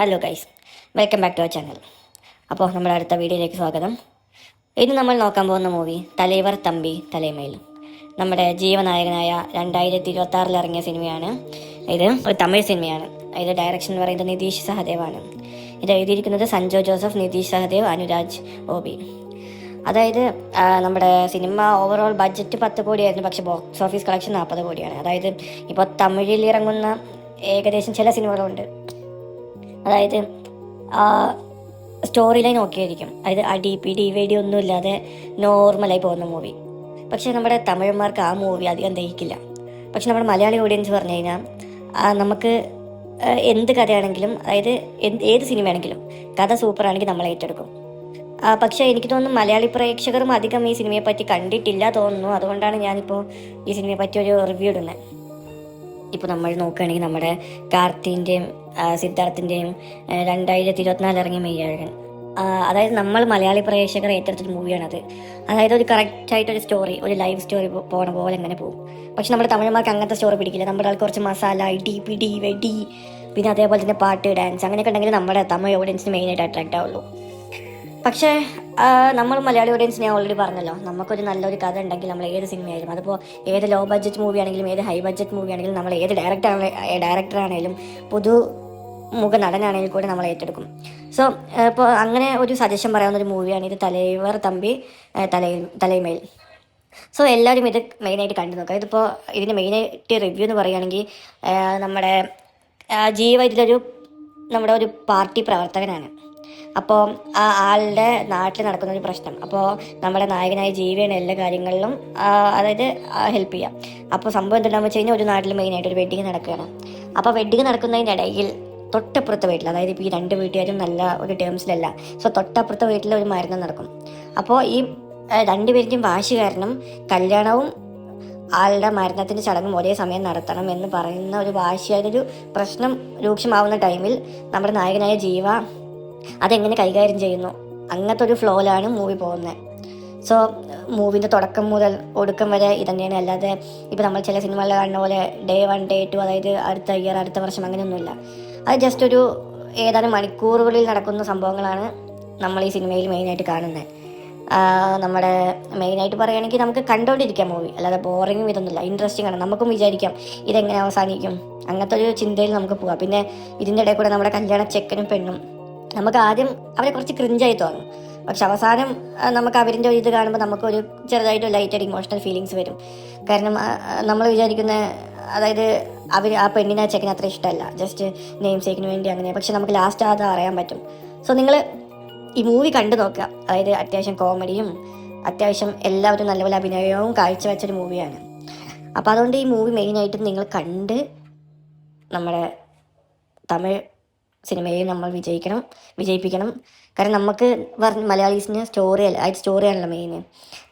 Hello guys, welcome back to our channel. അപ്പോൾ നമ്മുടെ അടുത്ത വീഡിയോയിലേക്ക് സ്വാഗതം. ഇന്ന് നമ്മൾ നോക്കാൻ പോകുന്ന മൂവി തലൈവർ തമ്പി തലൈമയിൽ. നമ്മുടെ ജീവനായകനായ 2026 ഇറങ്ങിയ സിനിമയാണ്. ഇത് ഒരു തമിഴ് സിനിമയാണ്. ഇത് ഡയറക്ഷൻ എന്ന് പറയുന്നത് നിതീഷ് സഹദേവാണ്. ഇത് എഴുതിയിരിക്കുന്നത് സഞ്ജോ ജോസഫ്, നിതീഷ് സഹദേവ്, അനുരാജ് ഓബി. അതായത് നമ്മുടെ സിനിമ ഓവറോൾ ബഡ്ജറ്റ് 10 കോടിയായിരുന്നു, പക്ഷേ ബോക്സ് ഓഫീസ് കളക്ഷൻ 40 കോടിയാണ്. അതായത് ഇപ്പോൾ തമിഴിൽ ഇറങ്ങുന്ന ഏകദേശം ചില സിനിമകളുണ്ട്, അതായത് സ്റ്റോറി ലൈൻ ഓക്കെ ആയിരിക്കും, അതായത് അടി പിടി വെടി ഒന്നുമില്ലാതെ നോർമലായി പോകുന്ന മൂവി. പക്ഷേ നമ്മുടെ തമിഴന്മാർക്ക് ആ മൂവി അധികം ദഹിക്കില്ല. പക്ഷെ നമ്മുടെ മലയാളി ഓഡിയൻസ് പറഞ്ഞു കഴിഞ്ഞാൽ നമുക്ക് എന്ത് കഥയാണെങ്കിലും, അതായത് ഏത് സിനിമയാണെങ്കിലും കഥ സൂപ്പറാണെങ്കിൽ നമ്മൾ ഏറ്റെടുക്കും. പക്ഷേ എനിക്ക് തോന്നുന്നു മലയാളി പ്രേക്ഷകരും അധികം ഈ സിനിമയെ പറ്റി കണ്ടിട്ടില്ല തോന്നുന്നു. അതുകൊണ്ടാണ് ഞാനിപ്പോൾ ഈ സിനിമയെ പറ്റി ഒരു റിവ്യൂ ഇടുന്നത്. ഇപ്പോൾ നമ്മൾ നോക്കുകയാണെങ്കിൽ നമ്മുടെ കാർത്തിൻ്റെയും സിദ്ധാർത്ഥിൻ്റെയും 2024 ഇറങ്ങിയ മെയ്യഴകൻ, അതായത് നമ്മൾ മലയാളി പ്രേക്ഷകർ ഏറ്റെടുത്തൊരു മൂവിയാണത്. അതായത് ഒരു കറക്റ്റായിട്ടൊരു സ്റ്റോറി, ഒരു ലൈവ് സ്റ്റോറി പോണ പോലെ അങ്ങനെ പോകും. പക്ഷെ നമ്മുടെ തമിഴന്മാർക്ക് അങ്ങനത്തെ സ്റ്റോറി പിടിക്കില്ല. നമ്മുടെ ആൾ കുറച്ച് മസാല, ഇടി പിടി വെടി, പിന്നെ അതേപോലെ തന്നെ പാട്ട്, ഡാൻസ് അങ്ങനെയൊക്കെ ഉണ്ടെങ്കിൽ നമ്മുടെ തമിഴ് ഓഡിയൻസിന് മെയിനായിട്ട് അട്രാക്റ്റ് ആവുള്ളൂ. പക്ഷേ നമ്മൾ മലയാളി ഓഡിയൻസ് ഞാൻ ഓൾറെഡി പറഞ്ഞല്ലോ, നമുക്കൊരു നല്ലൊരു കഥ ഉണ്ടെങ്കിൽ നമ്മൾ ഏത് സിനിമയായാലും, അതിപ്പോൾ ഏത് ലോ ബഡ്ജറ്റ് മൂവി ആണെങ്കിലും ഏത് ഹൈ ബഡ്ജറ്റ് മൂവി ആണെങ്കിലും നമ്മൾ ഏത് ഡയറക്ടറാണെങ്കിലും പുതുമുഖ നടനാണെങ്കിൽ കൂടി നമ്മൾ ഏറ്റെടുക്കും. സോ ഇപ്പോൾ അങ്ങനെ ഒരു സജഷൻ പറയാവുന്നൊരു മൂവിയാണ് ഇത്, തലൈവർ തമ്പി തലൈമയിൽ. സോ എല്ലാവരും ഇത് മെയിനായിട്ട് കണ്ടു നോക്കുക. ഇതിപ്പോൾ ഇതിൻ്റെ മെയിനായിട്ട് റിവ്യൂ എന്ന് പറയുകയാണെങ്കിൽ, നമ്മുടെ ജീവ ഇതിലൊരു നമ്മുടെ ഒരു പാർട്ടി പ്രവർത്തകനാണ്. അപ്പോൾ ആ ആളുടെ നാട്ടിൽ നടക്കുന്ന ഒരു പ്രശ്നം, അപ്പോൾ നമ്മുടെ നായകനായ ജീവിയാണ് എല്ലാ കാര്യങ്ങളിലും അതായത് ഹെൽപ്പ് ചെയ്യാം. അപ്പോൾ സംഭവം എന്താണെന്ന് വെച്ച് കഴിഞ്ഞാൽ, ഒരു നാട്ടിൽ മെയിനായിട്ട് ഒരു വെഡ്ഡിങ് നടക്കുകയാണ്. അപ്പോൾ വെഡ്ഡിങ് നടക്കുന്നതിൻ്റെ ഇടയിൽ തൊട്ടപ്പുറത്തെ വീട്ടിൽ, അതായത് ഇപ്പോൾ ഈ 2 വീട്ടുകാരും നല്ല ഒരു ടേംസിലല്ല, സോ തൊട്ടപ്പുറത്തെ വീട്ടിൽ ഒരു മരണം നടക്കും. അപ്പോൾ ഈ 2 പേരുടെയും വാശി കാരണം കല്യാണവും ആളുടെ മരണത്തിൻ്റെ ചടങ്ങും ഒരേ സമയം നടത്തണം എന്ന് പറയുന്ന ഒരു വാശിയായൊരു പ്രശ്നം രൂക്ഷമാവുന്ന ടൈമിൽ നമ്മുടെ നായകനായ ജീവ അതെങ്ങനെ കൈകാര്യം ചെയ്യുന്നു, അങ്ങനത്തെ ഒരു ഫ്ലോയിലാണ് മൂവി പോകുന്നത്. സോ മൂവിൻ്റെ തുടക്കം മുതൽ ഒടുക്കം വരെ ഇതന്നെയാണ്. അല്ലാതെ ഇപ്പോൾ നമ്മൾ ചില സിനിമകളിൽ കാണുന്ന പോലെ ഡേ 1 ഡേ 2, അതായത് അടുത്ത ഇയർ അടുത്ത വർഷം അങ്ങനെയൊന്നുമില്ല. അത് ജസ്റ്റ് ഒരു ഏതാനും മണിക്കൂറുകളിൽ നടക്കുന്ന സംഭവങ്ങളാണ് നമ്മൾ ഈ സിനിമയിൽ മെയിനായിട്ട് കാണുന്നത്. നമ്മുടെ മെയിനായിട്ട് പറയുകയാണെങ്കിൽ നമുക്ക് കണ്ടുകൊണ്ടിരിക്കാം മൂവി, അല്ലാതെ ബോറിങ്ങും ഇതൊന്നുമില്ല, ഇൻട്രസ്റ്റിംഗ് ആണ്. നമുക്കും വിചാരിക്കാം ഇതെങ്ങനെ അവസാനിക്കും, അങ്ങനത്തെ ഒരു ചിന്തയിൽ നമുക്ക് പോവാം. പിന്നെ ഇതിൻ്റെ ഇടയിൽ കൂടെ നമ്മുടെ കല്യാണ ചെക്കനും പെണ്ണും നമുക്ക് ആദ്യം അവരെ കുറച്ച് ക്രിഞ്ചായി തോന്നും, പക്ഷെ അവസാനം നമുക്ക് അവരിൻ്റെ ഒരു ഇത് കാണുമ്പോൾ നമുക്കൊരു ചെറുതായിട്ട് ലൈറ്റായിട്ട് ഇമോഷണൽ ഫീലിങ്സ് വരും. കാരണം നമ്മൾ വിചാരിക്കുന്ന, അതായത് ആ പെണ്ണിനെ ചെക്കന് അത്ര ഇഷ്ടമല്ല, ജസ്റ്റ് നെയിം സേക്കിന് വേണ്ടി അങ്ങനെ. പക്ഷെ നമുക്ക് ലാസ്റ്റ് അത് അറിയാൻ പറ്റും. സോ നിങ്ങൾ ഈ മൂവി കണ്ടു നോക്കുക. അതായത് അത്യാവശ്യം കോമഡിയും അത്യാവശ്യം എല്ലാവരും നല്ലപോലെ അഭിനയവും കാഴ്ചവെച്ചൊരു മൂവിയാണ്. അപ്പോൾ അതുകൊണ്ട് ഈ മൂവി മെയിനായിട്ട് നിങ്ങൾ കണ്ട് നമ്മുടെ തമിഴ് സിനിമയെ നമ്മൾ വിജയിപ്പിക്കണം. കാരണം നമുക്ക് മലയാളീസിന് സ്റ്റോറിയാണല്ലോ മെയിൻ.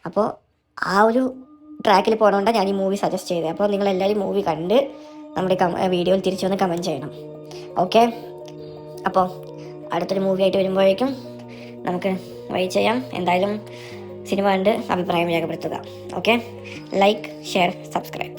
അപ്പോൾ ആ ഒരു ട്രാക്കിൽ പോകണോണ്ടാണ് ഞാൻ ഈ മൂവി സജസ്റ്റ് ചെയ്തത്. അപ്പോൾ നിങ്ങളെല്ലാവരും മൂവി കണ്ട് നമ്മുടെ വീഡിയോയിൽ തിരിച്ചു വന്ന് കമൻറ്റ് ചെയ്യണം. ഓക്കെ, അപ്പോൾ അടുത്തൊരു മൂവി ആയിട്ട് വരുമ്പോഴേക്കും നമുക്ക് വെയിറ്റ് ചെയ്യാം. എന്തായാലും സിനിമ കണ്ട് അഭിപ്രായം രേഖപ്പെടുത്തുക. Okay, like, share, subscribe.